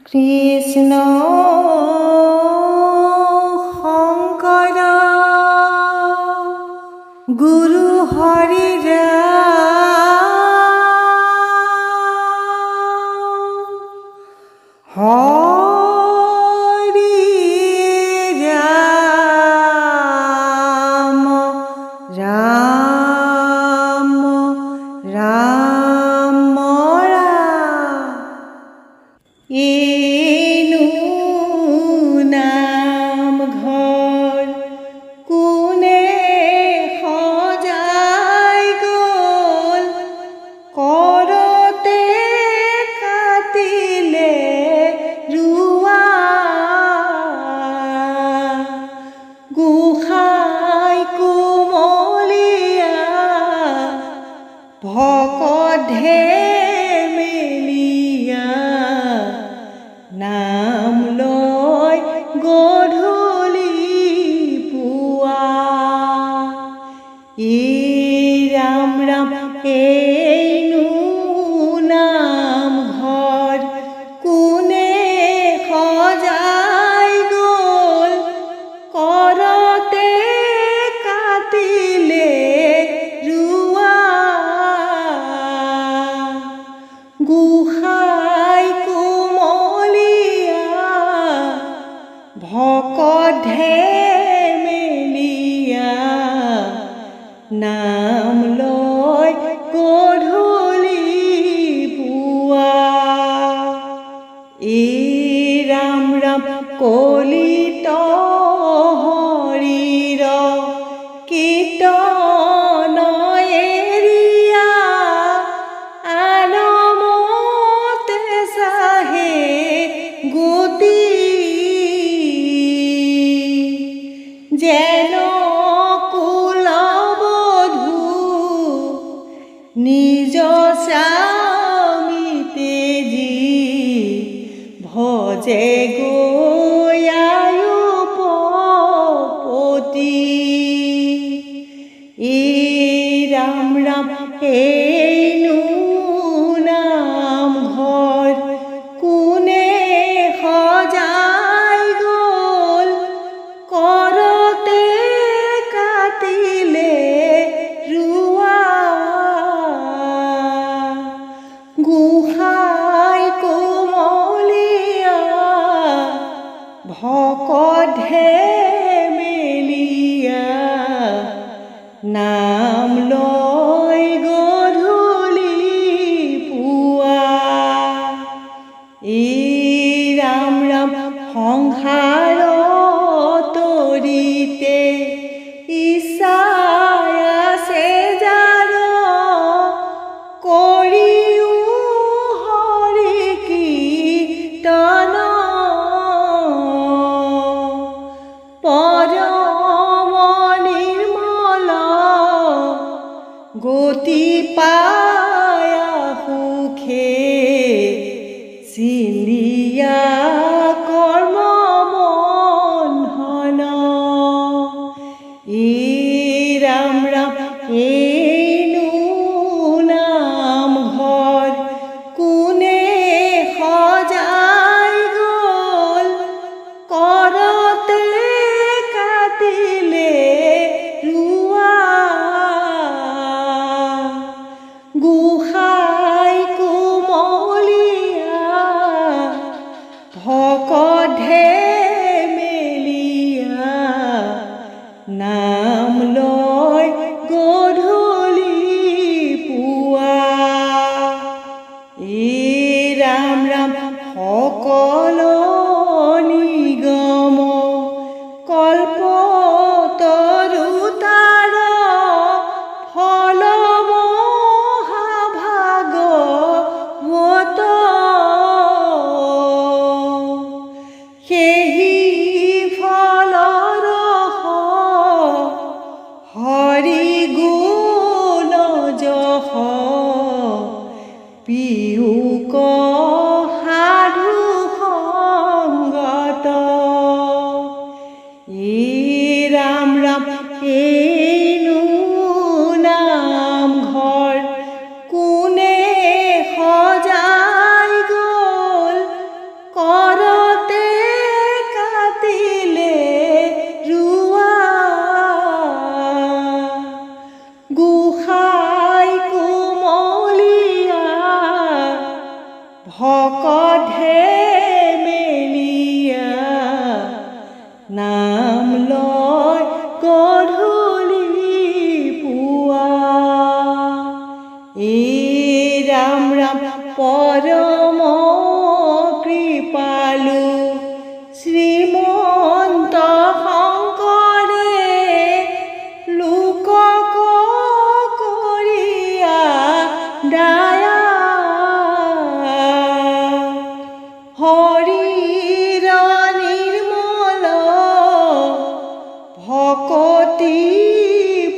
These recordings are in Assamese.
কৃষ্ণ শংকৰ গুৰু হৰি হৰি ৰাম ৰাম ৰাম এনু নাম ঘৰ কোনে সজাই গ'ল কৰতে কাটিলে ৰুৱা গোসাঁই কোমলীয়া ভকত ধেমেলীয়া নাম লয় গধূলি পুৱা ৰাম ৰাম এনু নাম ঘৰ কোনে সজাই গ'ল কৰতে কাটিলে ৰুৱা গোসাঁই কোমলীয়া ভকত ধেমেলীয়া নাম লয় গধূলি পুৱা ৰাম ৰাম কলিত হৰিৰ কীৰ্তন এৰিয়া আনমতে চাহে গতি যেন কুলবধূ নিজ স্বামীতে যি ভজে গয়ায়ুপতি ৰাম ৰাম এনু নাম ঘৰ কোনে সজাই গ'ল কৰতে কাটিলে ৰুৱা গোসাঁই কোমলীয়া ভকত ধেমেলীয়া নাম লয় গধূলি পুৱা ৰাম ৰাম সংসাৰ তৰিতে ইচ্ছাই আছে যাৰ কৰিও হৰি কীৰ্তন পৰম নিৰ্মল গতি পায়া সুখে চিন্দিয়া কৰ্ম বন্ধন ৰাম ৰাম এনু নাম ঘৰ কোনে সজাই গ'ল কৰতে কাটিলে ৰুৱা গোসাঁই কোমলীয়া ভকত ধেমেলীয়া নাম লয় গধূলি পুৱা ৰাম ৰাম সকল নিগম কল্পতৰুতাৰ ফল মহাভাগৱত সেহি ফলৰ হৰি গুণ যশ পিয়ুক সাধু মেলিয়া নাম লয় গধূলি পুৱা এই ৰাম ৰাম পৰম কৃপালু শ্ৰীমন্ত শংকৰে লোকক কৰিয়া দায়া হৰিৰ নিৰ্মল ভকতি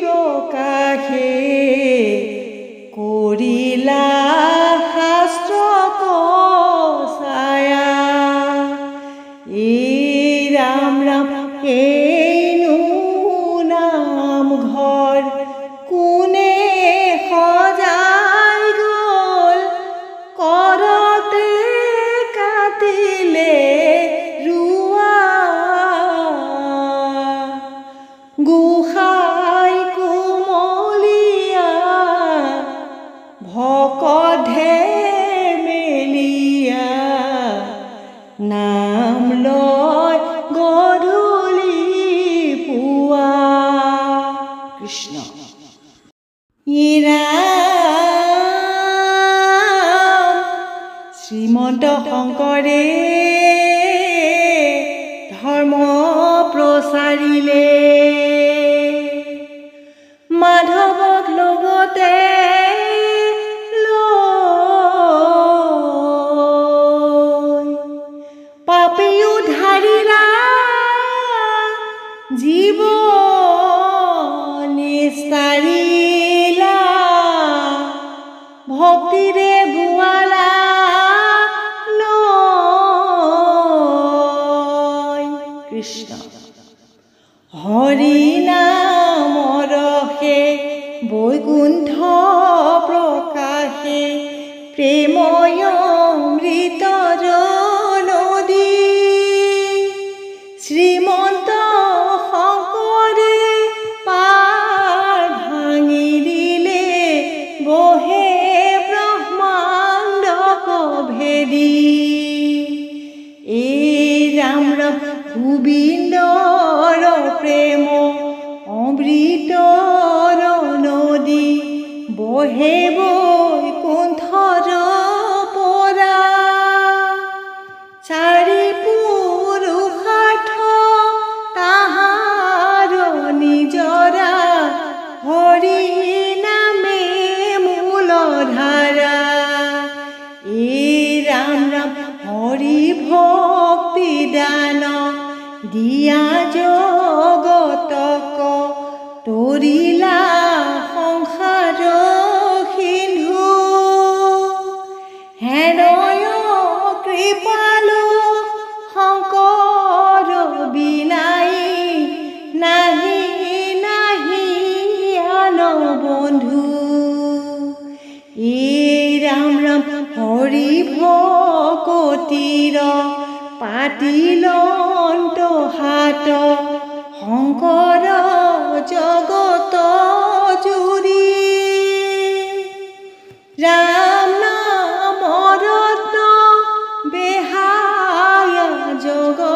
প্ৰকাশে কৰিলা শাস্ত্ৰ কচায়া এই ৰাম ৰাম এইনো নাম ঘৰ কোনে সজাই গ'ল কৰতে কাটিলে ৰুৱা গোসাঁই কোমলীয়া ভকতহে মেলিয়া নাম লয় গধূলি পুৱা কৃষ্ণ শ্ৰীমন্ত শংকৰে ধৰ্ম প্ৰচাৰিলে মাধৱক লগতে পাপী উদ্ধাৰিলা জীৱ নিস্তাৰিলা ভক্তিৰে বোৱালা নয় কৃষ্ণ হৰি নাম ৰসে বৈকুণ্ঠ প্ৰকাশে প্ৰেময় অমৃতৰ নদী শ্ৰীমন্ত শংকৰে পাৰ ভাঙি দিলে বহে ব্ৰহ্মাণ্ডক ভেদি এই ৰাম ৰাম গোবিন্দৰ প্ৰেম অমৃতৰ নদী বহে বৈকুণ্ঠৰ পৰা চাৰি পুৰুষাৰ্থ তাহাৰ নিজৰা হৰি নামে মূল ধাৰা এই ৰাম ৰাম হৰি ভক্তি দান দিয়া জগতক তৰিলা সংসাৰ সিন্ধু হেনয় কৃপালু শংকৰ বিনাই নাহি নাহি আন বন্ধু এই ৰাম ৰাম হৰি ভকতিৰ পাতিল হাত শংকৰ জগত জুৰি ৰাম নাম ৰত্ন বেহায়া জগত